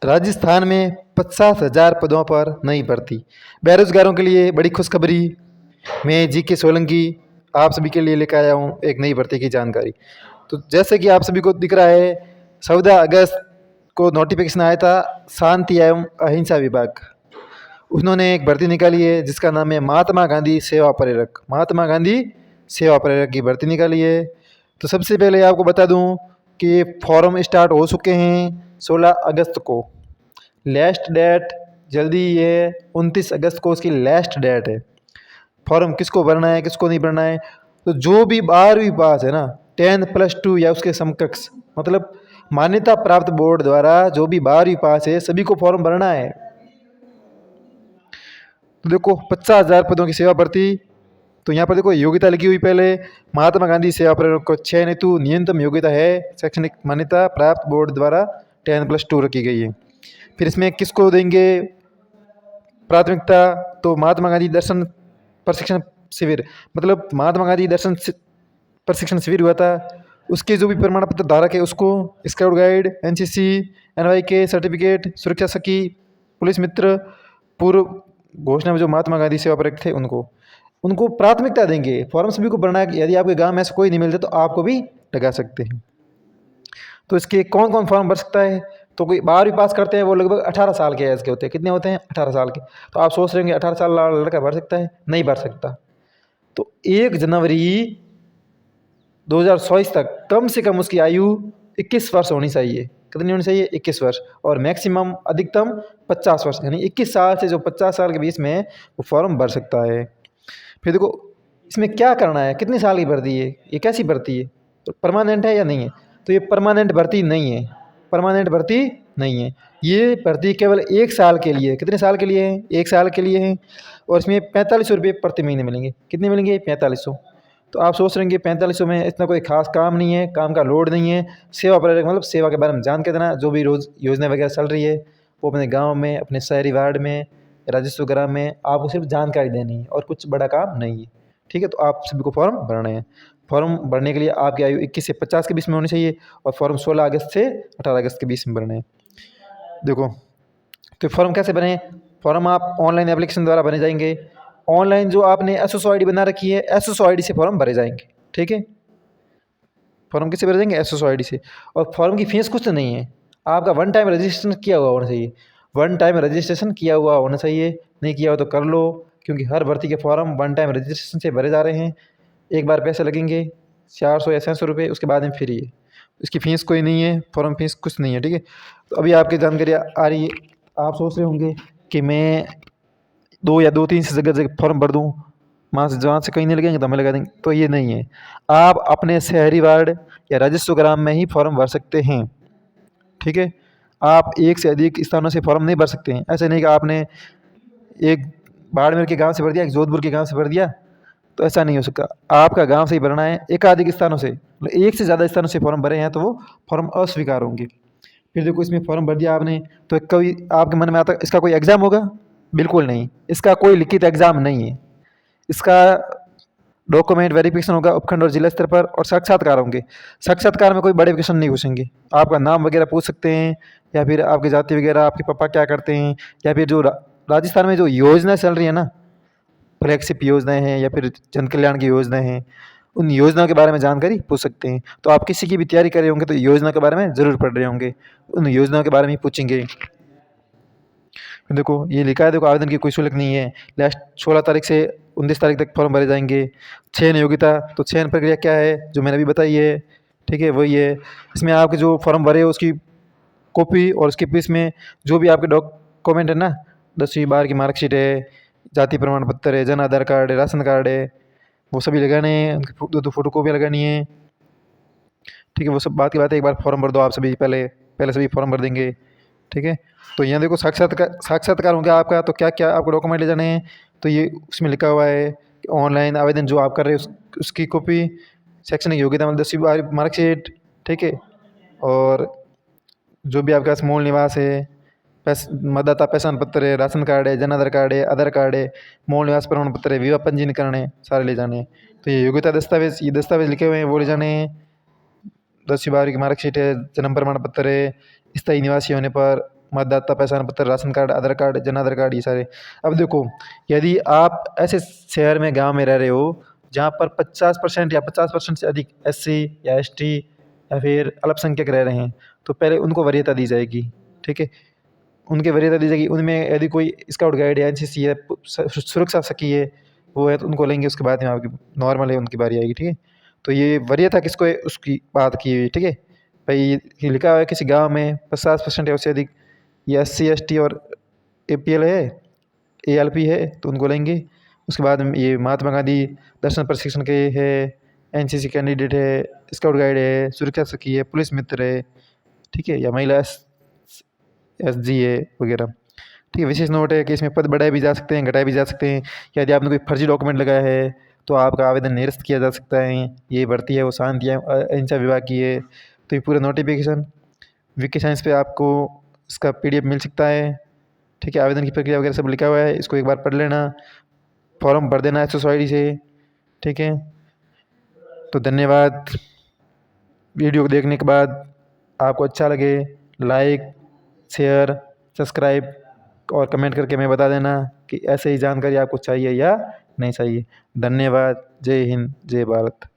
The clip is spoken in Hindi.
राजस्थान में 50,000 पदों पर नई भर्ती। बेरोजगारों के लिए बड़ी खुशखबरी। मैं जी.के. सोलंकी आप सभी के लिए लेकर आया हूँ एक नई भर्ती की जानकारी। तो जैसे कि आप सभी को दिख रहा है, 14 अगस्त को नोटिफिकेशन आया था शांति एवं अहिंसा विभाग। उन्होंने एक भर्ती निकाली है जिसका नाम है महात्मा गांधी सेवा प्रेरक। महात्मा गांधी सेवा प्रेरक की भर्ती निकाली है। तो सबसे पहले आपको बता दूं कि ये फॉर्म स्टार्ट हो चुके हैं 16 अगस्त को। लास्ट डेट जल्दी ही है, 29 अगस्त को उसकी लास्ट डेट है। फॉर्म किसको भरना है किसको नहीं भरना है, तो जो भी 12वीं पास है ना, 10+2 या उसके समकक्ष, मतलब मान्यता प्राप्त बोर्ड द्वारा जो भी 12वीं पास है सभी को फॉर्म भरना है। तो देखो 50,000 पदों की सेवा भर्ती। तो यहाँ पर देखो योग्यता लिखी हुई पहले, महात्मा गांधी सेवा प्रेरक को 6 हेतु न्यूनतम योग्यता है शैक्षणिक मान्यता प्राप्त बोर्ड द्वारा 10+2 रखी गई है। फिर इसमें किसको देंगे प्राथमिकता, तो महात्मा गांधी दर्शन प्रशिक्षण शिविर, मतलब महात्मा गांधी दर्शन प्रशिक्षण शिविर हुआ था उसके जो भी प्रमाण पत्र धारक है उसको, scout guide, NCC, NYK certificate, सुरक्षा सखी, पुलिस मित्र, पूर्व घोषणा में जो महात्मा गांधी सेवा प्रेरक थे उनको उनको प्राथमिकता देंगे। फॉर्म सभी को भरना है। यदि आपके गांव में ऐसा कोई नहीं मिलता तो आपको भी लगा सकते हैं। तो इसके कौन कौन फॉर्म भर सकता है, तो कोई 12वीं पास करते हैं वो लगभग 18 साल के एज के होते हैं। कितने होते हैं? 18 साल के। तो आप सोच रहे होंगे 18 साल वाला लड़का भर सकता है? नहीं भर सकता। तो 1 जनवरी 2024 तक कम से कम उसकी आयु 21 वर्ष होनी चाहिए। कितनी होनी चाहिए? 21 वर्ष। और मैक्सिमम अधिकतम 50 वर्ष, यानी 21 साल से जो 50 साल के बीच में है वो फॉर्म भर सकता है। फिर देखो इसमें क्या करना है, कितने साल की भर्ती है, ये कैसी भर्ती है, तो परमानेंट है या नहीं है? तो ये परमानेंट भर्ती नहीं है। परमानेंट भर्ती नहीं है। ये भर्ती केवल 1 साल के लिए है। कितने साल के लिए है? 1 साल के लिए है। और इसमें 4500 रुपये प्रति महीने मिलेंगे। कितने मिलेंगे? 4500। तो आप सोच रहे हैं कि 4500 में इतना कोई खास काम नहीं है, काम का लोड नहीं है। सेवा प्रेरक मतलब सेवा के बारे में जान के देना, जो भी रोज़ योजना वगैरह चल रही है वो अपने गांव में, अपने शहरी वार्ड में, राजस्व ग्राम में आपको सिर्फ जानकारी देनी है और कुछ बड़ा काम नहीं है। ठीक है, तो आप सभी को फॉर्म भरना है। फॉर्म भरने के लिए आपकी आयु 21 से 50 के बीच में होनी चाहिए और फॉर्म 16 अगस्त से 18 अगस्त के बीच में भरना है। देखो तो फॉर्म कैसे भरें? फॉर्म आप ऑनलाइन एप्लीकेशन द्वारा भरे जाएंगे। ऑनलाइन जो आपने एसएसओ आईडी बना रखी है, एसएसओ आईडी से फॉर्म भरे जाएंगे। ठीक है, फॉर्म किससे भरे जाएंगे? एसएसओ आईडी से। और फॉर्म की फीस कुछ तो नहीं है, आपका वन टाइम रजिस्ट्रेशन किया हुआ होना चाहिए। वन टाइम रजिस्ट्रेशन किया हुआ होना चाहिए, नहीं किया हो तो कर लो, क्योंकि हर भर्ती के फॉर्म वन टाइम रजिस्ट्रेशन से भरे जा रहे हैं। एक बार पैसे लगेंगे 400 या 600 रुपये, उसके बाद में फ्री है। इसकी फ़ीस कोई नहीं है, फॉर्म फीस कुछ नहीं है। ठीक है, तो अभी आपकी जानकारी आ रही है। आप सोच रहे होंगे कि मैं 2 या 2-3 से जगह फॉर्म भर दूँ, वहाँ से जहाँ से कहीं नहीं लगेंगे तो हमें लगा देंगे, तो ये नहीं है। आप अपने शहरी वार्ड या राजस्व ग्राम में ही फॉर्म भर सकते हैं। ठीक है, आप एक से अधिक स्थानों से फॉर्म नहीं भर सकते हैं। ऐसे नहीं कि आपने एक बाड़मेर के गांव से भर दिया, एक जोधपुर के गांव से भर दिया, तो ऐसा नहीं हो सकता। आपका गांव से ही भरना है, एकाधिक स्थानों से, मतलब एक से ज़्यादा स्थानों से फॉर्म भरे हैं तो वो फॉर्म अस्वीकार होंगे। फिर देखो इसमें फॉर्म भर दिया आपने, तो कभी आपके मन में आता इसका कोई एग्ज़ाम होगा? बिल्कुल नहीं, इसका कोई लिखित एग्ज़ाम नहीं है। इसका डॉक्यूमेंट वेरिफिकेशन होगा उपखंड और जिला स्तर पर, और साक्षात्कार होंगे। साक्षात्कार में कोई बड़े क्वेश्चन नहीं पूछेंगे, आपका नाम वगैरह पूछ सकते हैं, या फिर आपकी जाति वगैरह, आपके पापा क्या करते हैं, या फिर जो राजस्थान में जो योजना चल रही है ना, फ्लैगशिप योजनाएं हैं या फिर जन कल्याण की योजनाएं हैं, उन योजनाओं के बारे में जानकारी पूछ सकते हैं। तो आप किसी की भी तैयारी कर रहे होंगे तो योजना के बारे में ज़रूर पढ़ रहे होंगे, उन योजनाओं के बारे में ही पूछेंगे। देखो ये लिखा है, देखो आवेदन की कोई शुल्क नहीं है। लास्ट 16 तारीख से 29 तारीख तक फॉर्म भरे जाएंगे। चयन योग्यता, तो चयन प्रक्रिया क्या है जो मैंने अभी बताई है। ठीक है, वही है। इसमें आपके जो फॉर्म भरे हो उसकी कॉपी और उसके पीस में जो भी आपके डॉक्यूमेंट है ना, 10वीं 12 की मार्कशीट है, जाति प्रमाण पत्र है, जन आधार कार्ड है, राशन कार्ड है, वो सभी लगाने हैं। उनकी दो फोटो कॉपियाँ लगानी है। ठीक है, वो सब बात की बात है। एक बार फॉर्म भर दो आप सभी, पहले पहले सभी फॉर्म भर देंगे। ठीक है, तो यहाँ देखो साक्षात्कार हो गया आपका, तो क्या क्या आपको डॉक्यूमेंट ले जाने हैं, तो ये उसमें लिखा हुआ है कि ऑनलाइन आवेदन जो आप कर रहे हो उसकी कॉपी, शैक्षणिक योग्यता मतलब 10वीं मार्कशीट। ठीक है, और जो भी आपके पास मूल निवास है, मतदाता पहचान पत्र है, राशन कार्ड है, जन आधार कार्ड है, मूल निवास प्रमाण पत्र है, विवाह पंजीकरण है, सारे ले जाने हैं। तो ये योग्यता दस्तावेज, ये दस्तावेज लिखे हुए हैं वो ले जाने हैं। 10वीं 12वीं की मार्कशीट है, जन्म प्रमाण पत्र है, स्थायी निवासी होने पर मतदाता पहचान पत्र, राशन कार्ड, आधार कार्ड, जन आधार कार्ड, ये सारे। अब देखो, यदि आप ऐसे शहर में, गांव में रह रहे हो जहाँ पर 50% या 50% से अधिक एससी या एसटी या फिर अल्पसंख्यक रह रहे हैं, तो पहले उनको वरीयता दी जाएगी। ठीक है, उनकी वरीयता दी जाएगी। उनमें यदि कोई स्काउट गाइड है, एनसीसी है, सुरक्षा सखी है, वो है, तो उनको लेंगे। उसके बाद में आपकी नॉर्मल है, उनकी बारी आएगी। ठीक है, तो ये वरीयता किसको है, उसकी बात की हुई है। ठीक है भाई, ये लिखा हुआ है किसी गांव में 50% या उससे अधिक ये एससी एसटी और एपीएल है, एएलपी है, तो उनको लेंगे। उसके बाद में ये महात्मा गांधी दर्शन प्रशिक्षण के है, एनसीसी कैंडिडेट है, स्काउट गाइड है, सुरक्षा सखी है, पुलिस मित्र है, ठीक है, या महिला एसजी है वगैरह। ठीक है, विशेष नोट है कि इसमें पद बढ़ाए भी जा सकते हैं, घटाए भी जा सकते हैं। यदि आपने कोई फर्जी डॉक्यूमेंट लगाया है तो आपका आवेदन निरस्त किया जा सकता है। ये भर्ती है वो शांति अहिंसा विभाग की है। तो ये पूरा नोटिफिकेशन विकी साइंस पे आपको इसका पीडीएफ मिल सकता है। ठीक है, आवेदन की प्रक्रिया वगैरह सब लिखा हुआ है, इसको एक बार पढ़ लेना, फॉर्म भर देना SSID से। ठीक है, तो धन्यवाद। वीडियो को देखने के बाद आपको अच्छा लगे, लाइक, शेयर, सब्सक्राइब और कमेंट करके हमें बता देना कि ऐसे ही जानकारी आपको चाहिए या नहीं चाहिए। धन्यवाद। जय हिंद, जय भारत।